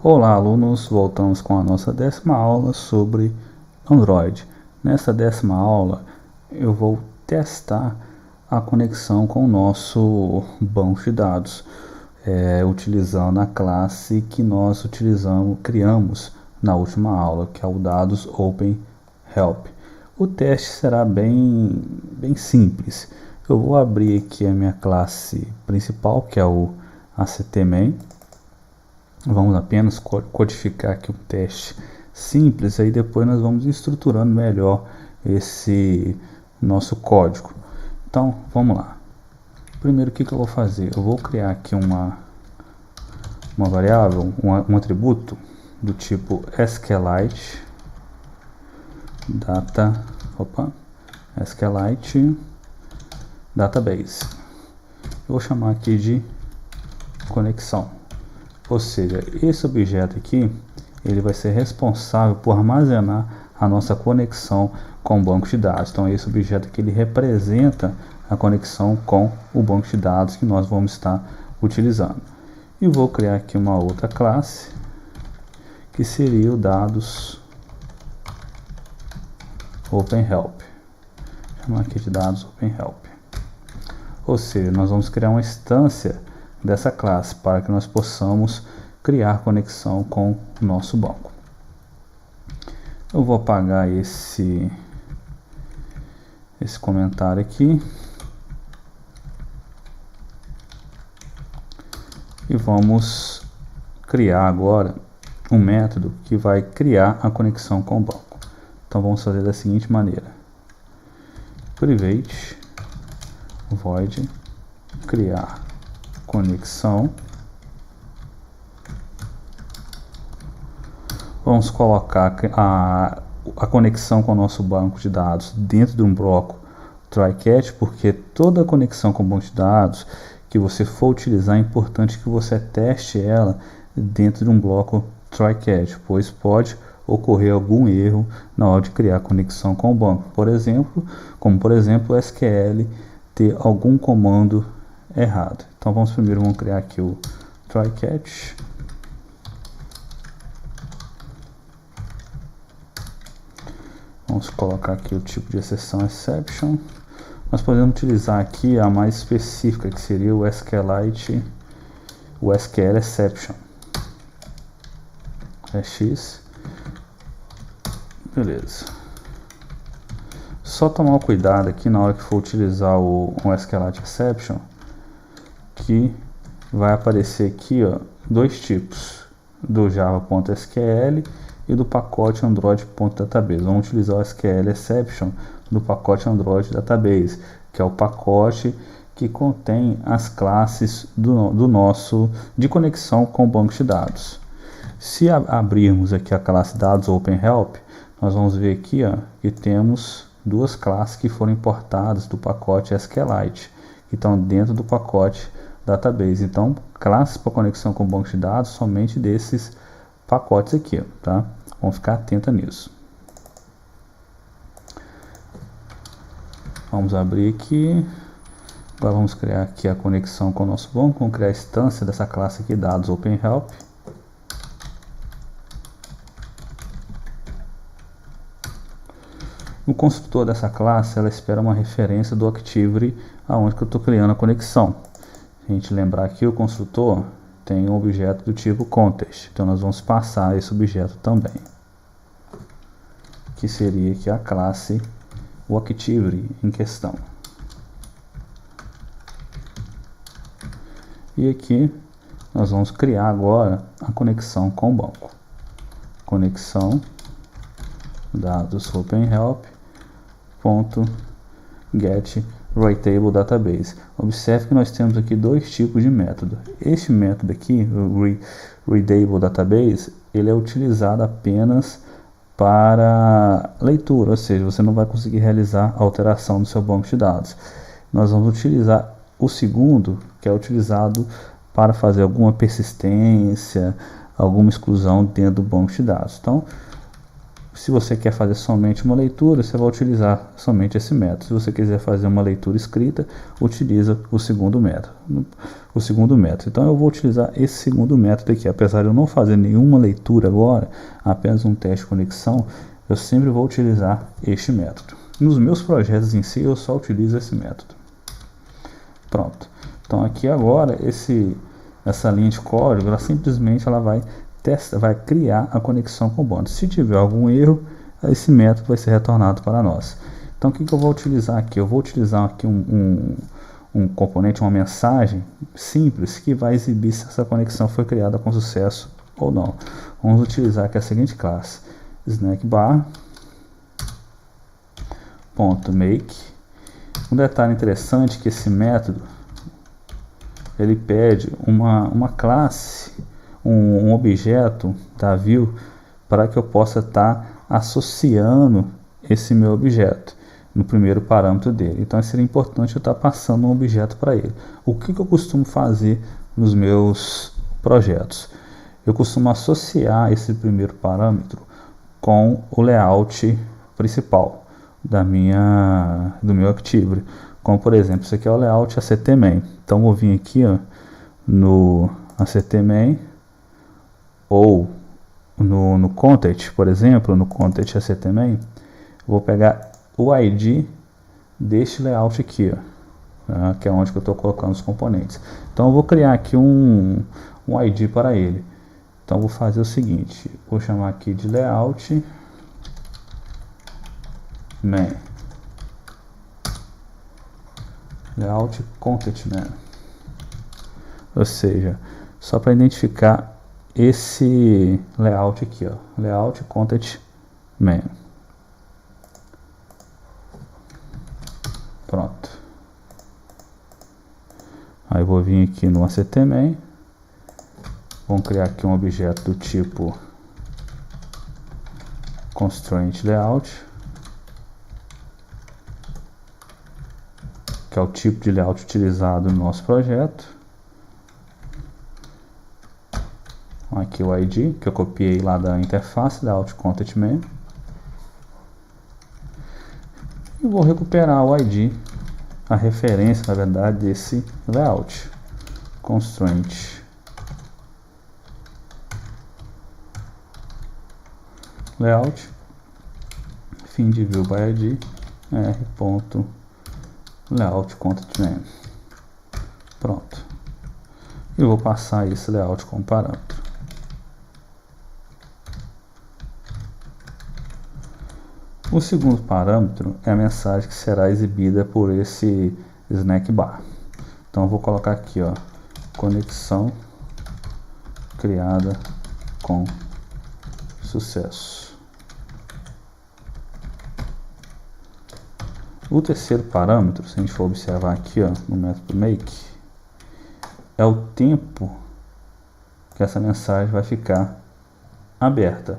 Olá, alunos! Voltamos com a nossa 10ª aula sobre Android. Nessa 10ª aula, eu vou testar a conexão com o nosso banco de dados, utilizando a classe que nós criamos na última aula, que é o dados OpenHelp. O teste será bem simples. Eu vou abrir aqui a minha classe principal, que é o ACT-main. Vamos apenas codificar aqui um teste simples, aí depois nós vamos estruturando melhor esse nosso código. Então, vamos lá. Primeiro, o que eu vou fazer? Eu vou criar aqui uma variável, um atributo do tipo SQLite SQLite database. Eu vou chamar aqui de conexão. Ou seja, esse objeto aqui, ele vai ser responsável por armazenar a nossa conexão com o banco de dados. Então, esse objeto aqui, ele representa a conexão com o banco de dados que nós vamos estar utilizando. E vou criar aqui uma outra classe, que seria o dados OpenHelp. Vou chamar aqui de dados OpenHelp. Ou seja, nós vamos criar uma instância dessa classe para que nós possamos criar conexão com o nosso banco. Eu vou apagar esse comentário aqui e vamos criar agora um método que vai criar a conexão com o banco. Então vamos fazer da seguinte maneira: private void criar conexão. Vamos colocar a conexão com o nosso banco de dados dentro de um bloco try-catch, porque toda conexão com o banco de dados que você for utilizar, é importante que você teste ela dentro de um bloco try-catch, pois pode ocorrer algum erro na hora de criar conexão com o banco. Por exemplo, o SQL ter algum comando errado. Então vamos criar aqui o try-catch. Vamos colocar aqui o tipo de exceção exception. Nós podemos utilizar aqui a mais específica, que seria o SQLite, o SQL exception. É X. Beleza. Só tomar cuidado aqui na hora que for utilizar o SQLite exception, que vai aparecer aqui, ó, dois tipos, do java.sql e do pacote android.database. Vamos utilizar o SQL exception do pacote Android Database, que é o pacote que contém as classes do nosso de conexão com o banco de dados. Se abrirmos aqui a classe dados OpenHelp, nós vamos ver aqui, ó, que temos duas classes que foram importadas do pacote SQLite, que estão dentro do pacote database. Então, classes para conexão com o banco de dados somente desses pacotes aqui, tá? Vamos ficar atento nisso. Vamos abrir aqui. Agora vamos criar aqui a conexão com o nosso banco. Vamos criar a instância dessa classe aqui, dados OpenHelp. No construtor dessa classe, ela espera uma referência do Activity aonde que eu estou criando a conexão. Se a gente lembrar aqui, o construtor tem um objeto do tipo context, então nós vamos passar esse objeto também, que seria aqui a classe, o Activity em questão. E aqui nós vamos criar agora a conexão com o banco. Conexão dados OpenHelp.get Writable Database. Observe que nós temos aqui dois tipos de método. Este método aqui, o Readable Database, ele é utilizado apenas para leitura, ou seja, você não vai conseguir realizar a alteração do seu banco de dados. Nós vamos utilizar o segundo, que é utilizado para fazer alguma persistência, alguma exclusão dentro do banco de dados. Então, Se você quer fazer somente uma leitura, você vai utilizar somente esse método. Se você quiser fazer uma leitura escrita, utiliza o segundo método. Então eu vou utilizar esse segundo método aqui. Apesar de eu não fazer nenhuma leitura agora, apenas um teste de conexão, eu sempre vou utilizar este método. Nos meus projetos em si, eu só utilizo esse método. Pronto. Então aqui agora, essa linha de código, ela simplesmente vai criar a conexão com o bônus. Se tiver algum erro, esse método vai ser retornado para nós. Então o que eu vou utilizar aqui? Eu vou utilizar aqui um componente, uma mensagem simples que vai exibir se essa conexão foi criada com sucesso ou não. Vamos utilizar aqui a seguinte classe: snackbar.make. Um detalhe interessante é que esse método ele pede uma classe, um objeto da view, para que eu possa estar associando esse meu objeto no primeiro parâmetro dele. Então seria importante eu estar passando um objeto para ele. O que eu costumo fazer nos meus projetos? Eu costumo associar esse primeiro parâmetro com o layout principal do meu Activity. Como por exemplo, isso aqui é o layout ACT-main. Então vou vir aqui no ACT-main ou no content, por exemplo, no content ACT-main, vou pegar o ID deste layout aqui, que é onde que eu estou colocando os componentes. Então eu vou criar aqui um ID para ele. Então vou fazer o seguinte, vou chamar aqui de layout main, layout content main, ou seja, só para identificar esse layout aqui, layout content main. Pronto. Aí vou vir aqui no ACT-main, vamos criar aqui um objeto do tipo constraint layout, que é o tipo de layout utilizado no nosso projeto. Aqui o ID, que eu copiei lá da interface, layout content main. E vou recuperar o ID, a referência, na verdade, desse layout. Constraint layout, fim de view by ID, r.layout content main. Pronto. E vou passar esse layout como parâmetro. O segundo parâmetro é a mensagem que será exibida por esse snack bar. Então eu vou colocar aqui, conexão criada com sucesso. O terceiro parâmetro, se a gente for observar aqui, no método make, é o tempo que essa mensagem vai ficar aberta.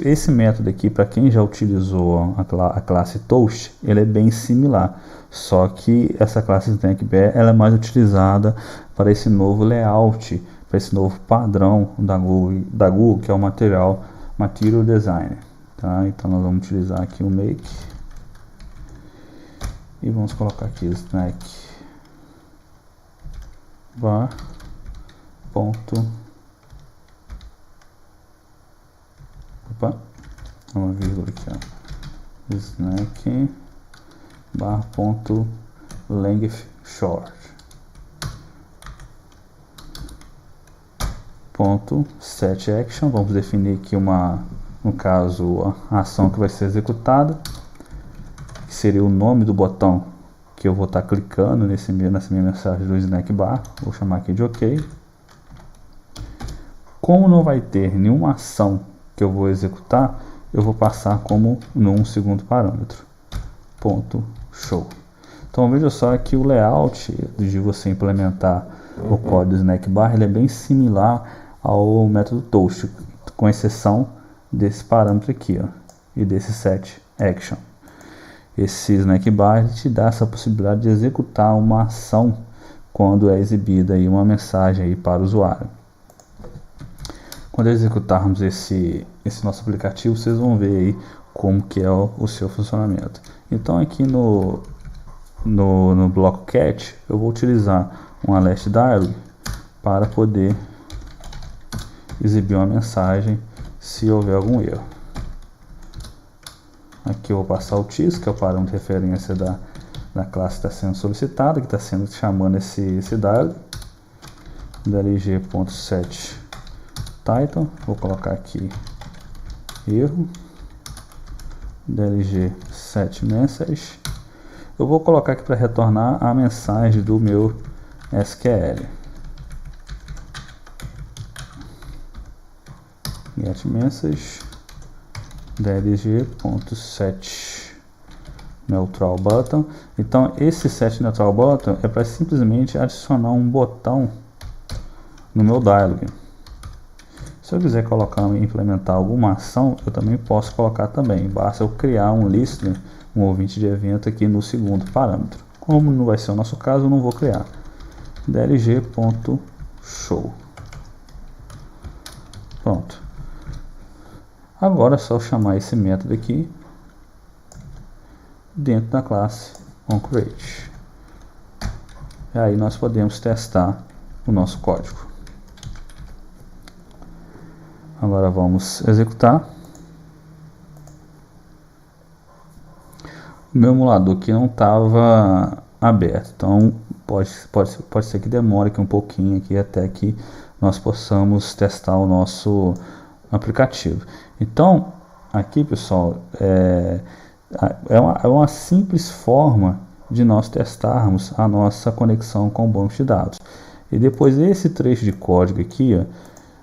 Esse método aqui, para quem já utilizou a classe Toast, ele é bem similar, só que essa classe snackbar ela é mais utilizada para esse novo layout, para esse novo padrão da Google, que é o Material Designer. Tá? Então nós vamos utilizar aqui o make e vamos colocar aqui snack bar ponto, uma vírgula aqui, snack bar ponto length short ponto set action. Vamos definir aqui no caso a ação que vai ser executada, que seria o nome do botão que eu vou estar clicando nessa minha mensagem do snack bar. Vou chamar aqui de OK. Como não vai ter nenhuma ação que eu vou executar, eu vou passar como num segundo parâmetro, ponto show. Então veja só que o layout de você implementar o código do snack bar ele é bem similar ao método Toast, com exceção desse parâmetro aqui, e desse set action. Esse snack bar te dá essa possibilidade de executar uma ação quando é exibida aí uma mensagem aí para o usuário. Quando executarmos esse nosso aplicativo, vocês vão ver aí como que é o seu funcionamento. Então aqui no bloco cat eu vou utilizar um alert dialog para poder exibir uma mensagem se houver algum erro. Aqui eu vou passar o TIS, que é o parâmetro de referência da classe que está sendo solicitada, que está sendo chamando esse dialog, dlg.set title, vou colocar aqui erro, dlg set message. Eu vou colocar aqui para retornar a mensagem do meu SQL. Get message dlg.set neutral button. Então esse set neutral button é para simplesmente adicionar um botão no meu dialog. Se eu quiser colocar e implementar alguma ação, eu também posso colocar também. Basta eu criar um listener, um ouvinte de evento aqui no segundo parâmetro. Como não vai ser o nosso caso, eu não vou criar. dlg.show. Pronto. Agora é só chamar esse método aqui dentro da classe onCreate. E aí nós podemos testar o nosso código. Agora vamos executar. O meu emulador aqui não estava aberto, então pode ser que demore aqui um pouquinho aqui até que nós possamos testar o nosso aplicativo. Então aqui, pessoal, é uma simples forma de nós testarmos a nossa conexão com o banco de dados. E depois esse trecho de código aqui, ó,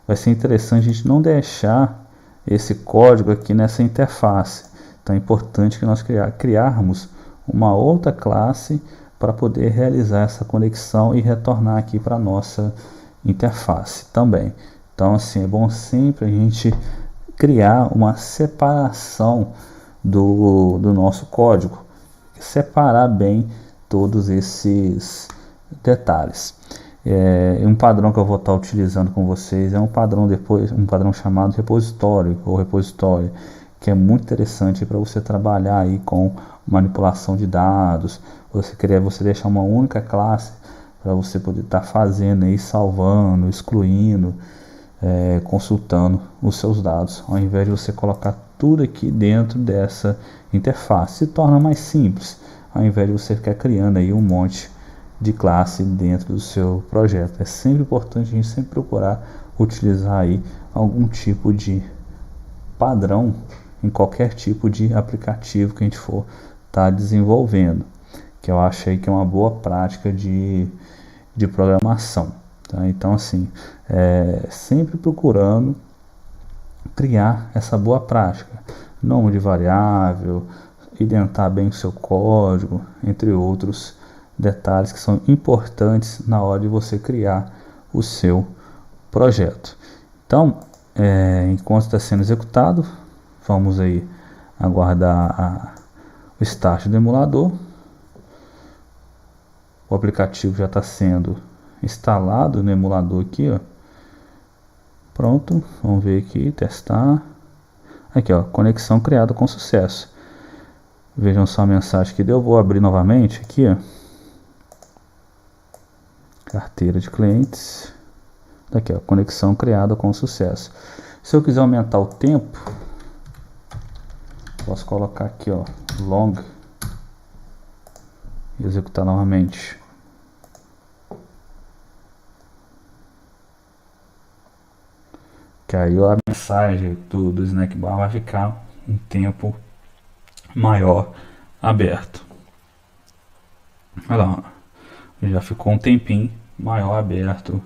vai ser interessante a gente não deixar esse código aqui nessa interface. Então é importante que nós criarmos uma outra classe para poder realizar essa conexão e retornar aqui para a nossa interface também. Então assim, é bom sempre a gente criar uma separação do nosso código, separar bem todos esses detalhes. Um padrão que eu vou estar utilizando com vocês é um padrão chamado repositório ou repositório, que é muito interessante para você trabalhar aí com manipulação de dados. Você deixar uma única classe para você poder estar fazendo aí, salvando, excluindo, consultando os seus dados, ao invés de você colocar tudo aqui dentro dessa interface. Se torna mais simples, ao invés de você ficar criando aí um monte de classe dentro do seu projeto. É sempre importante a gente sempre procurar utilizar aí algum tipo de padrão em qualquer tipo de aplicativo que a gente for estar desenvolvendo, que eu acho aí que é uma boa prática de programação, tá? Então assim, sempre procurando criar essa boa prática, nome de variável, identar bem o seu código, entre outros detalhes que são importantes na hora de você criar o seu projeto. Então, enquanto está sendo executado, vamos aí aguardar o start do emulador. O aplicativo já está sendo instalado no emulador aqui, ó. Pronto, vamos ver aqui, testar. Aqui, ó, conexão criada com sucesso. Vejam só a mensagem que deu. Vou abrir novamente aqui, ó. Carteira de clientes. Aqui, ó, conexão criada com sucesso. Se eu quiser aumentar o tempo, posso colocar aqui, ó, long, e executar novamente. Que aí a mensagem do snack bar vai ficar um tempo maior aberto. Olha lá, já ficou um tempinho maior aberto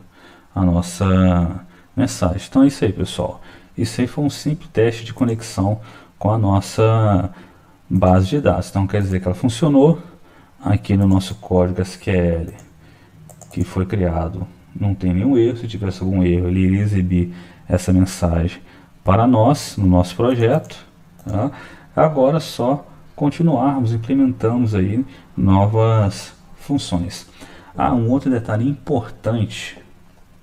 a nossa mensagem. Então é isso aí, pessoal. Isso aí foi um simples teste de conexão com a nossa base de dados. Então quer dizer que ela funcionou. Aqui no nosso código SQL que foi criado não tem nenhum erro. Se tivesse algum erro, ele iria exibir essa mensagem para nós no nosso projeto, tá? Agora é só continuarmos, implementamos aí novas funções. Um outro detalhe importante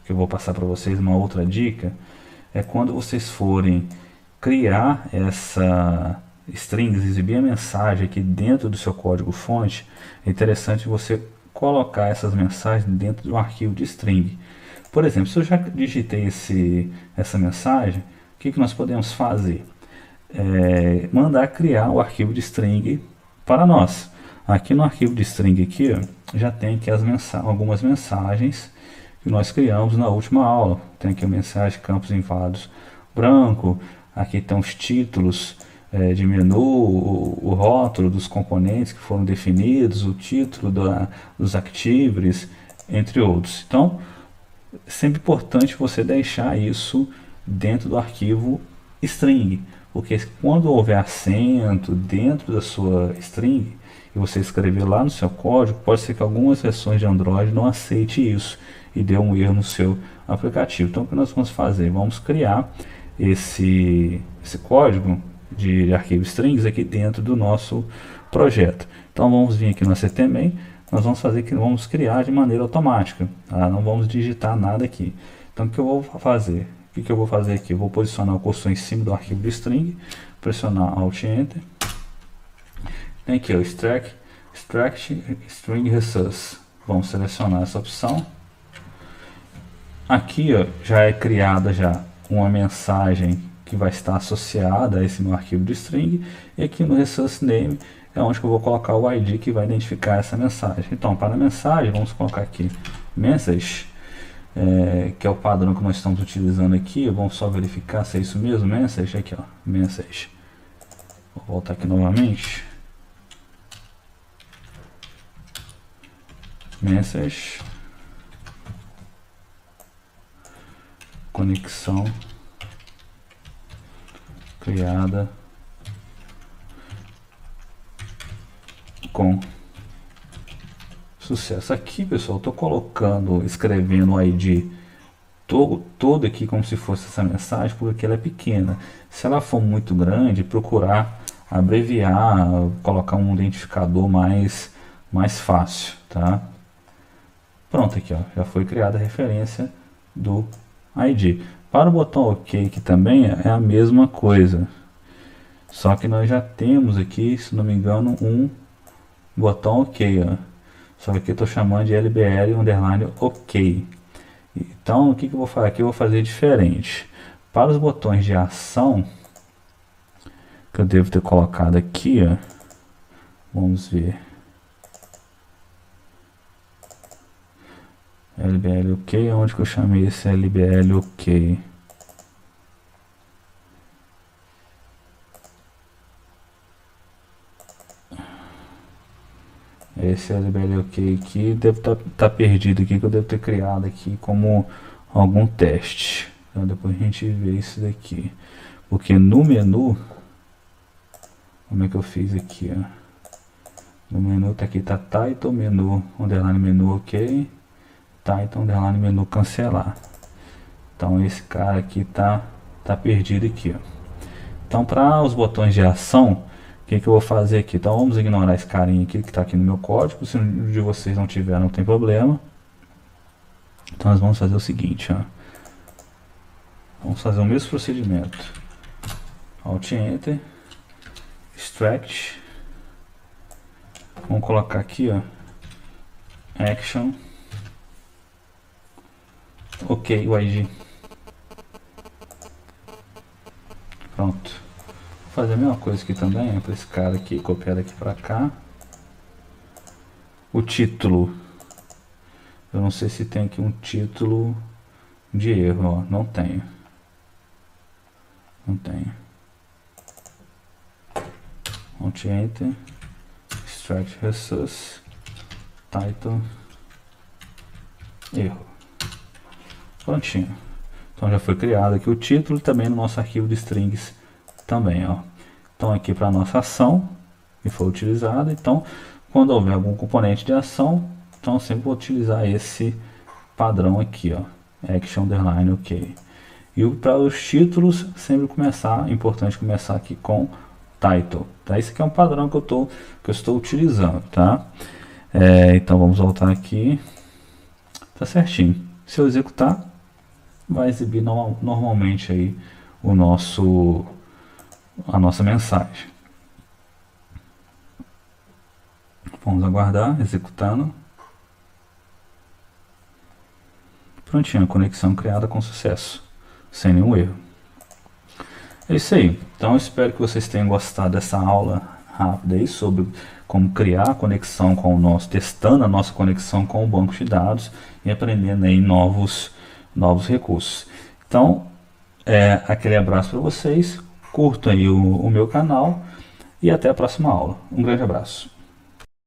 que eu vou passar para vocês, uma outra dica, é quando vocês forem criar essa strings, exibir a mensagem aqui dentro do seu código fonte, é interessante você colocar essas mensagens dentro do arquivo de string. Por exemplo, se eu já digitei essa mensagem, o que nós podemos fazer? Mandar criar o arquivo de string para nós. Aqui no arquivo de string aqui, ó, já tem aqui algumas mensagens que nós criamos na última aula. Tem aqui a mensagem campos inválidos branco, aqui estão os títulos de menu, o rótulo dos componentes que foram definidos, o título dos activities, entre outros. Então, é sempre importante você deixar isso dentro do arquivo string, porque quando houver acento dentro da sua string e você escrever lá no seu código, pode ser que algumas versões de Android não aceite isso e dê um erro no seu aplicativo. Então, o que nós vamos fazer? Vamos criar esse código de arquivo strings aqui dentro do nosso projeto. Então, vamos vir aqui no CTMain, nós vamos fazer que vamos criar de maneira automática, tá? Não vamos digitar nada aqui. Então, o que eu vou fazer? O que eu vou fazer aqui? Eu vou posicionar o cursor em cima do arquivo de string, pressionar Alt Enter. Tem aqui o extract string resource. Vamos selecionar essa opção. Aqui, ó, já é criada já uma mensagem que vai estar associada a esse meu arquivo de string, e aqui no resource name é onde que eu vou colocar o ID que vai identificar essa mensagem. Então, para a mensagem, vamos colocar aqui message, que é o padrão que nós estamos utilizando aqui. Vamos só verificar se é isso mesmo, message, aqui ó, message. Vou voltar aqui novamente. Message, conexão criada com sucesso. Aqui, pessoal, estou colocando, escrevendo o ID todo aqui como se fosse essa mensagem, porque ela é pequena. Se ela for muito grande, procurar abreviar, colocar um identificador mais fácil, tá? Pronto, aqui ó, já foi criada a referência do ID. Para o botão OK, que também é a mesma coisa, só que nós já temos aqui, se não me engano, um botão OK, ó. Só que aqui eu estou chamando de LBL underline OK. Então, o que eu vou fazer aqui? Eu vou fazer diferente. Para os botões de ação, que eu devo ter colocado aqui, ó, vamos ver. LBL OK, onde que eu chamei esse LBL OK? Esse LBL OK aqui deve estar perdido aqui, que eu devo ter criado aqui como algum teste. Então depois a gente vê isso daqui. Porque no menu, como é que eu fiz aqui, ó? No menu tá aqui, tá title menu, underline menu OK, title underline menu cancelar. Então esse cara aqui tá perdido aqui, ó. Então, para os botões de ação, o que eu vou fazer aqui? Então vamos ignorar esse carinha aqui que está aqui no meu código. Se o de vocês não tiver, não tem problema. Então nós vamos fazer o seguinte, ó. Vamos fazer o mesmo procedimento. Alt Enter, Extract. Vamos colocar aqui, ó, Action, OK, o ID. Pronto. Vou fazer a mesma coisa aqui também, para esse cara aqui, copiar daqui para cá. O título, eu não sei se tem aqui um título de erro, ó, não tenho. Não tenho. Alt Enter, Extract Resource, Title, erro. Prontinho. Então já foi criado aqui o título, também no nosso arquivo de strings também, ó. Então aqui para a nossa ação que foi utilizada. Então quando houver algum componente de ação, então eu sempre vou utilizar esse padrão aqui, ó, Action underline OK. E para os títulos, sempre começar, é importante começar aqui com title, tá? Esse aqui é um padrão que eu estou utilizando, tá? Então vamos voltar aqui, tá certinho. Se eu executar, vai exibir normalmente aí a nossa mensagem. Vamos aguardar, executando. Prontinho, a conexão criada com sucesso, sem nenhum erro. É isso aí. Então eu espero que vocês tenham gostado dessa aula rápida aí sobre como criar a conexão com o nosso, testando a nossa conexão com o banco de dados e aprendendo aí novos recursos. Então, aquele abraço para vocês, curtam aí o meu canal e até a próxima aula. Um grande abraço.